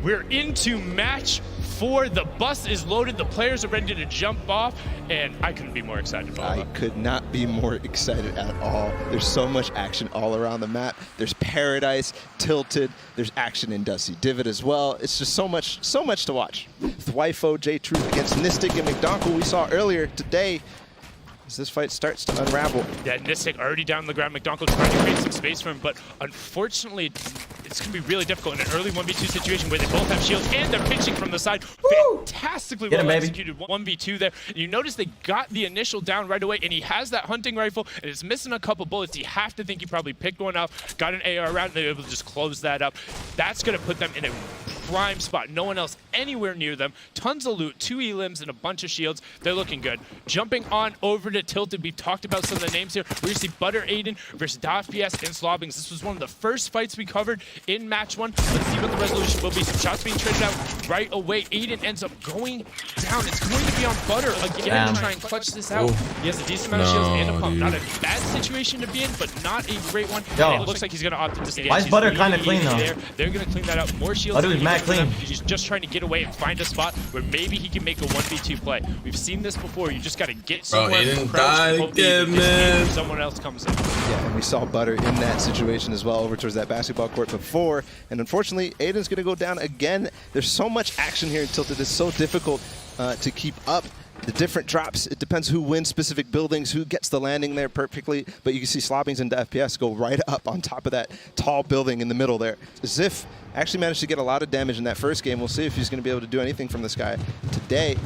We're into match 4. The bus is loaded. The players are ready to jump off, and I couldn't be more excited. I could not be more excited at all. There's so much action all around the map. There's Paradise, Tilted. There's action in Dusty Divot as well. It's just so much to watch. Thwifo, J-Truth against Nistic and McDonald we saw earlier today. As this fight starts to unravel. Yeah, Nistic already down on the ground. McDonald trying to create some space for him, but unfortunately, it's going to be really difficult in an early 1v2 situation where they both have shields and they're pinching from the side. Woo! Fantastically well executed 1v2 there. And you notice they got the initial down right away, and he has that hunting rifle, and it's missing a couple bullets. You have to think he probably picked one up, got an AR round, and they were able to just close that up. That's going to put them in a prime spot. No one else anywhere near them. Tons of loot, 2 elims, and a bunch of shields. They're looking good. Jumping on over to Tilted. We've talked about some of the names here. We're going to see Butter Aiden versus DAFPS and Slobbings. This was one of the first fights we covered in match 1. Let's see what the resolution will be. Some shots being traded out right away. Aiden ends up going down. It's going to be on Butter again to try and clutch this out. He has a decent amount of shields and a pump. Not a bad situation to be in, but not a great one. And it looks like he's going to opt to stay. Why is Butter kind of clean though? They're going to clean that out. More shields. Butter is mad clean. He's just trying to get away and find a spot where maybe he can make a 1v2 play. We've seen this before. You just got to get somewhere. Someone else comes in. Yeah, and we saw Butter in that situation as well over towards that basketball court before. And unfortunately, Aiden's going to go down again. There's so much action here in Tilted. It's so difficult to keep up. The different drops, it depends who wins specific buildings, who gets the landing there perfectly. But you can see Slobbings and FPS go right up on top of that tall building in the middle there. Ziff actually managed to get a lot of damage in that first game. We'll see if he's going to be able to do anything from this guy today.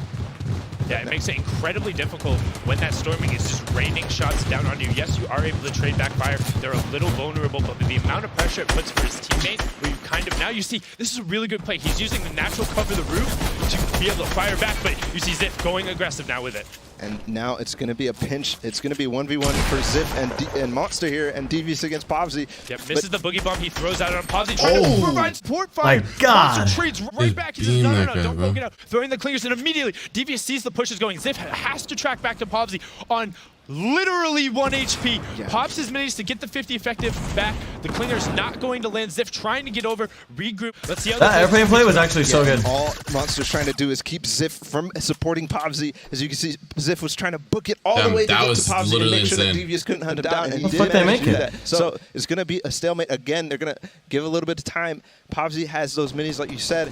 Yeah, it makes it incredibly difficult when that storming is just raining shots down on you. Yes, you are able to trade back fire. They're a little vulnerable, but with the amount of pressure it puts for his teammate, where you kind of, now you see, this is a really good play. He's using the natural cover of the roof to be able to fire back, but you see Ziff going aggressive now with it. And now it's going to be a pinch. It's going to be 1v1 for Ziff and Monster here, and Devious against Povzy. Yep, misses the boogie bomb. He throws out on Povzy, trying to provide support fire. My God. Monster trades right back. He says, no, don't poke it out. Throwing the clingers, and immediately Devious sees the pushes going. Ziff has to track back to Povzy on literally 1 HP. Yeah. Pops his minis to get the 50 effective back. The clinger's not going to land. Ziff trying to get over, regroup. Let's see how that airplane play was actually so good. All Monster's trying to do is keep Ziff from supporting Povzy. As you can see, Ziff was trying to book it all the way to get to Povzy and make sure that Devious couldn't hunt him down. And he did manage to do that. So it's going to be a stalemate again. They're going to give a little bit of time. Povzy has those minis, like you said.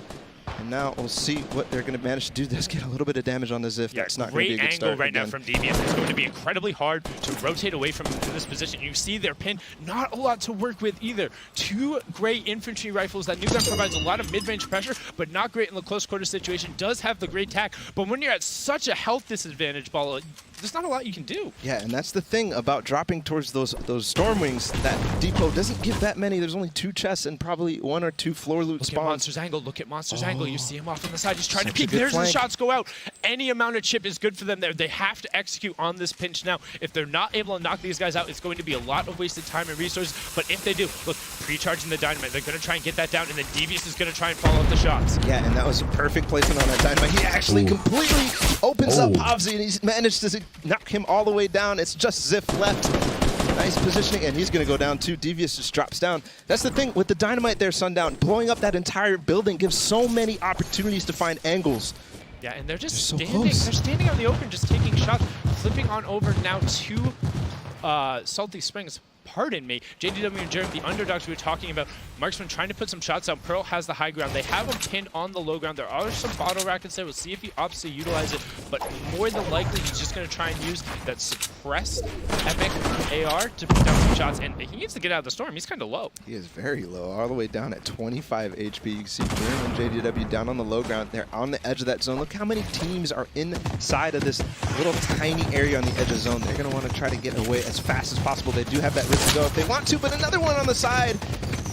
And now we'll see what they're going to manage to do. Let's get a little bit of damage on the Ziff. Yeah, that's not going to be a good start. Great angle right now from Devious. It's going to be incredibly hard to rotate away from this position. You see their pin, not a lot to work with either. 2 great infantry rifles. That new gun provides a lot of mid-range pressure, but not great in the close quarter situation. Does have the great tack, but when you're at such a health disadvantage, Ball, there's not a lot you can do. Yeah, and that's the thing about dropping towards those storm wings. That depot doesn't give that many. There's only 2 chests and probably 1 or 2 floor loot spawns. Look at Monster's angle. Look at Monster's angle. You see him off on the side. He's trying to peek. There's the shots go out. Any amount of chip is good for them there. They have to execute on this pinch now. If they're not able to knock these guys out, it's going to be a lot of wasted time and resources. But if they do, look, pre-charging the dynamite. They're going to try and get that down, and then Devious is going to try and follow up the shots. Yeah, and that was a perfect placement on that dynamite. He actually completely opens up Povzy, and he's managed to knock him all the way down. It's just Ziff left. Nice positioning, and he's going to go down too. Devious just drops down. That's the thing with the dynamite there, Sundown. Blowing up that entire building gives so many opportunities to find angles. Yeah, and they're just standing. They're standing out in the open, just taking shots. Flipping on over now to Salty Springs. Pardon me, JDW and Jeremy, the underdogs we were talking about. Marksman trying to put some shots out. Pearl has the high ground. They have him pinned on the low ground. There are some bottle rackets there. We'll see if he opts to utilize it, but more than likely he's just going to try and use that suppressed epic AR to put down some shots, and he needs to get out of the storm. He's kind of low. He is very low, all the way down at 25 HP. You can see Grim and JDW down on the low ground. They're on the edge of that zone. Look how many teams are inside of this little tiny area on the edge of zone. They're going to want to try to get away as fast as possible. They do have that risk to go if they want to, but another one on the side.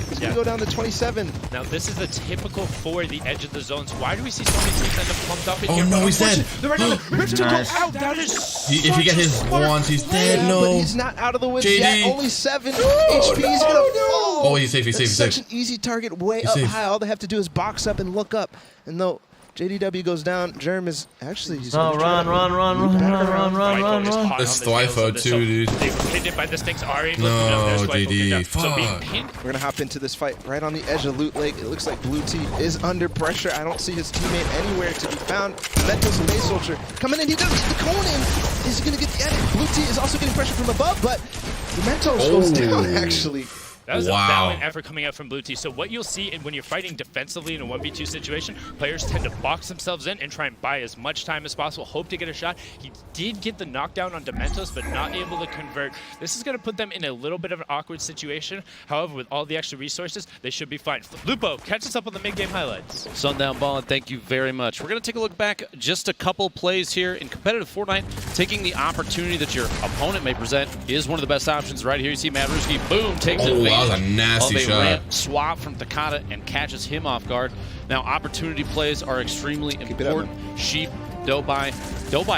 He's going to go down to 27. Now, this is the typical for the edge of the zones. Why do we see so many teams end up pumped up in here? No, he's dead. They're right on the Rift to go out. That is if you get his wands, he's dead. Yeah, no. But he's not out of the woods yet. Only 7 HP. He's going to fall. Oh, he's safe. He's safe. Such an easy target way up high. All they have to do is box up and look up. And though JDW goes down. Germ is actually... He's Oh, run. That's Thwyfo too, dude. They were pinned by the Stinks, are able No, to DD. So being Fuck. pinned. We're going to hop into this fight right on the edge of Loot Lake. It looks like Blue T is under pressure. I don't see his teammate anywhere to be found. Mental Space Soldier coming in. He does the cone in. Is he going to get the edit? Blue T is also getting pressure from above, but the Mentos goes down, actually. That was a valiant effort coming out from Blue T. So what you'll see when you're fighting defensively in a 1v2 situation, players tend to box themselves in and try and buy as much time as possible, hope to get a shot. He did get the knockdown on Dementos, but not able to convert. This is going to put them in a little bit of an awkward situation. However, with all the extra resources, they should be fine. Lupo, catch us up on the mid-game highlights. Sundown Ball, and thank you very much. We're going to take a look back just a couple plays here in competitive Fortnite. Taking the opportunity that your opponent may present is one of the best options right here. You see Matt Ruski, boom, takes it. That was a nasty shot. Ramp swap from Takata and catches him off guard. Now, opportunity plays are extremely important. Sheep, Dobai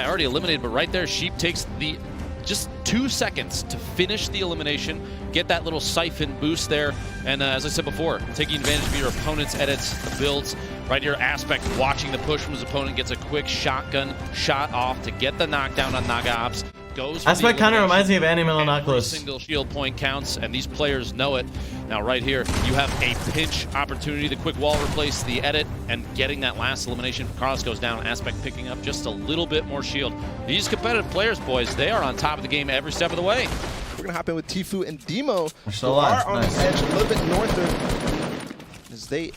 already eliminated, but right there, Sheep takes the just 2 seconds to finish the elimination, get that little siphon boost there, and as I said before, taking advantage of your opponent's edits, builds. Right here, Aspect watching the push from his opponent, gets a quick shotgun shot off to get the knockdown on Naga Ops. Aspect kind of reminds me of Annie Every Milonopoulos. single shield point counts, and these players know it. Now, right here, you have a pinch opportunity. The quick wall replace the edit, and getting that last elimination. Carlos goes down. Aspect picking up just a little bit more shield. These competitive players, boys, they are on top of the game every step of the way. We're going to hop in with Tfue and Demo, still who alive. are on Nice. the edge a little bit north of... As they...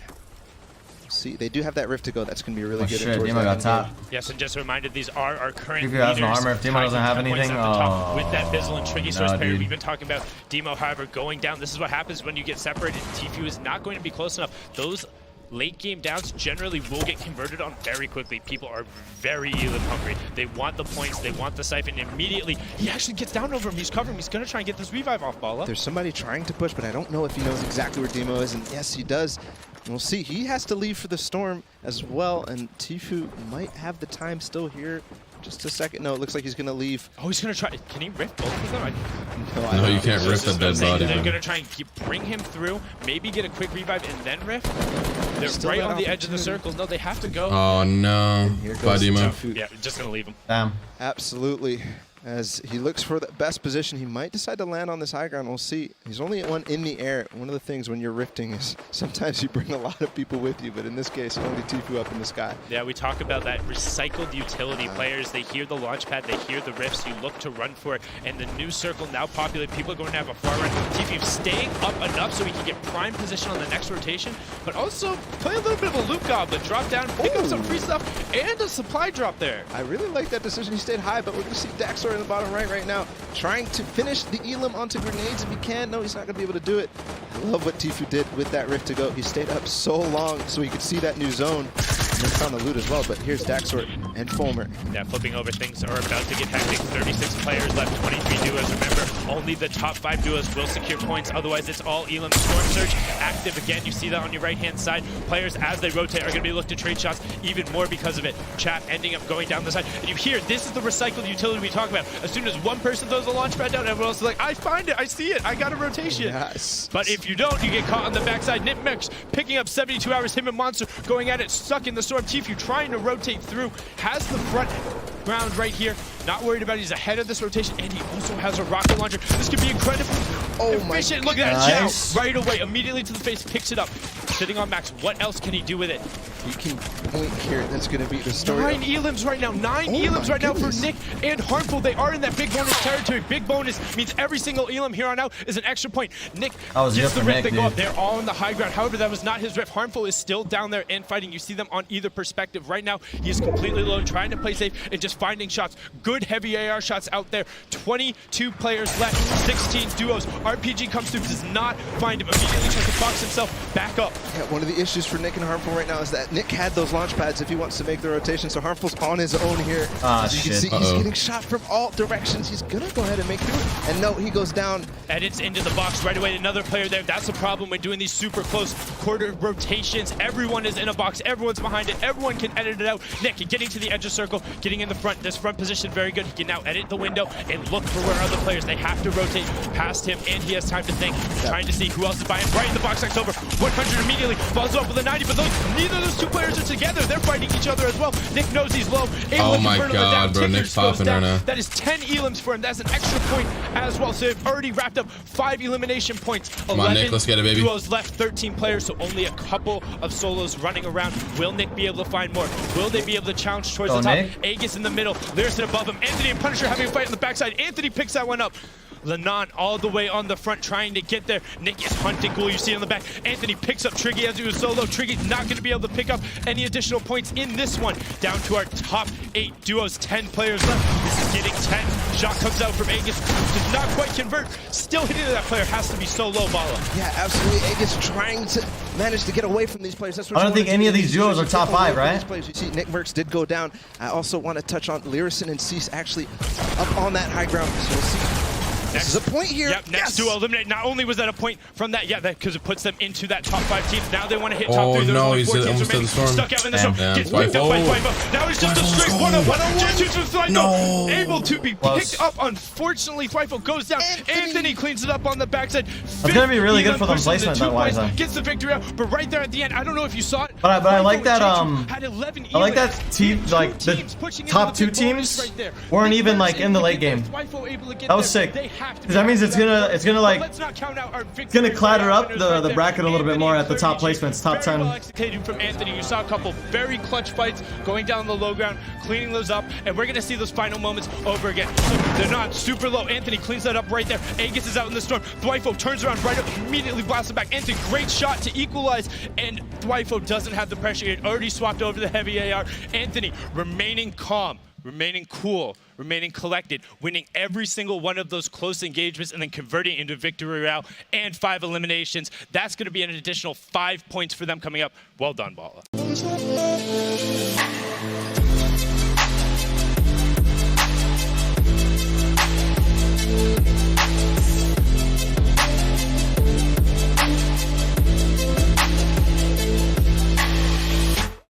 See, they do have that rift to go. That's going to be really good. Shit, Demo got top. Yes, and just a reminder, these are our current If he has no leaders. armor, if Demo doesn't have anything, With that Bizzle and Tricky Source pair dude. we've been talking about, Demo, however, going down. This is what happens when you get separated. Tfue is not going to be close enough. Those late game downs generally will get converted on very quickly. People are very Elim hungry. They want the points, they want the siphon. Immediately, he actually gets down over him. He's covering him. He's going to try and get this revive off Bala. There's somebody trying to push, but I don't know if he knows exactly where Demo is. And yes, he does. And we'll see. He has to leave for the storm as well. And Tfue might have the time still here. Just a second. No, it looks like he's going to leave. Oh, he's going to try. Can he rift both of them? No, you can't rift a dead body. They're going to try and bring him through, maybe get a quick revive and then rift. They're Still right that on the edge of the circle. No, they have to go. Oh no. Here goes Bye, Demo. Tfue. Yeah, just going to leave him. Damn. Absolutely. As he looks for the best position, he might decide to land on this high ground. We'll see. He's only one in the air. One of the things when you're rifting is sometimes you bring a lot of people with you, but in this case, only Tfue up in the sky. Yeah, we talk about that recycled utility players. They hear the launch pad, they hear the rifts, you look to run for it, and the new circle now populated. People are going to have a far run. Tfue staying up enough so he can get prime position on the next rotation, but also play a little bit of a loop goblin, drop down, pick up some free stuff, and a supply drop there. I really like that decision. He stayed high, but we're going to see Daxor in the bottom right now, trying to finish the Elim onto grenades if he can. No, he's not going to be able to do it. I love what Tfue did with that rift to go. He stayed up so long so he could see that new zone. And they found the loot as well, but here's Daxor and Fulmer. Yeah, flipping over, things are about to get hectic. 36 players left, 23 duos. Remember, only the top 5 duos will secure points. Otherwise, it's all Elim. Storm Surge active again. You see that on your right-hand side. Players, as they rotate, are going to be looking to trade shots even more because of it. Chap ending up going down the side. And you hear, this is the recycled utility we talk about. As soon as one person throws a launch pad down, everyone else is like, I find it, I see it, I got a rotation. Yes. But if you don't, you get caught on the backside. Nitmix picking up 72 hours, him and Monster going at it, stuck in the storm. Tfue trying to rotate through, has the front ground right here. Not worried about it, he's ahead of this rotation, and he also has a rocket launcher. This could be incredibly efficient. Look at that Nice. Chow right away, immediately to the face, picks it up. Sitting on max, what else can he do with it? He can point here. That's going to be the story. 9 Elims right now, 9 Oh Elims my right now for goodness. Nick and Harmful. They are in that big bonus territory. Big bonus means every single Elim here on out is an extra point. Nick was gets just the for rift, Nick, they go dude. up. They're all on the high ground. However, that was not his rift. Harmful is still down there and fighting. You see them on either perspective. Right now, he is completely alone, trying to play safe and just finding shots. Good heavy AR shots out there. 22 players left, 16 duos. RPG comes through, does not find him. Immediately tries to box himself back up. Yeah, one of the issues for Nick and Harmful right now is that Nick had those launch pads if he wants to make the rotation, so Harmful's on his own here. As you can see, he's getting shot from all directions. He's going to go ahead and make through it. And no, he goes down. Edits into the box right away. Another player there. That's the problem when doing these super close quarter rotations. Everyone is in a box. Everyone's behind it. Everyone can edit it out. Nick getting to the edge of circle, getting in the front. This front position very good. He can now edit the window and look for where other players. They have to rotate past him, and he has time to think. Trying to see who else is buying. Right in the box next over. 100 immediately. immediately. Falls up with a 90, but neither of those two players are together. They're fighting each other as well. Nick knows he's low. Oh my god, bro. Nick's popping right now. That is 10 elims for him. That's an extra point as well. So they've already wrapped up 5 elimination points. Come on, Nick. Let's get it, baby. Duos left, 13 players, so only a couple of solos running around. Will Nick be able to find more? Will they be able to challenge towards the top? Nick. Aegis in the middle. Lyrison above him. Anthony and Punisher having a fight on the backside. Anthony picks that one up. Lenon all the way on the front trying to get there. Nick is hunting Ghoul. You see on the back. Anthony picks up Triggy as he was solo. Triggy's not going to be able to pick up any additional points in this one. Down to our top 8 duos. 10 players left. This is getting 10. Shot comes out from Aegis. Does not quite convert. Still hitting that player. Has to be so low, Bala. Yeah, absolutely. Aegis trying to manage to get away from these players. That's what I don't think any of these duos are top 5, right? You see Nick Merckx did go down. I also want to touch on Lyrison and Cease actually up on that high ground. So we'll see. This is a point here. Yep, next duo eliminate. Not only was that a point from that, because it puts them into that top 5 teams. Now they want to hit top 3. There's only 4 teams remaining. Stuck out in the storm. Gets picked up by Twyfo. Now it's just a straight 1-on-1. No. Able to be picked up. Unfortunately, Twyfo goes down. Anthony cleans it up on the backside. That's going to be really good for them placement that wise. Gets the victory out, but right there at the end, I don't know if you saw it. But I like that. I like that team. Like the top 2 teams weren't even like in the late game. That was sick. Because that means it's gonna like clatter up the bracket a little bit more at the top placements, top 10. From Anthony, you saw a couple very clutch fights going down the low ground, cleaning those up, and we're gonna see those final moments over again. So they're not super low. Anthony cleans that up right there. Aegis is out in the storm. Twyfo turns around right up, immediately blasts it back. Anthony, great shot to equalize, and Twyfo doesn't have the pressure. He had already swapped over the heavy AR. Anthony remaining calm, remaining cool, remaining collected, winning every single one of those close engagements and then converting into victory royale and 5 eliminations. That's going to be an additional 5 points for them coming up. Well done, Bala.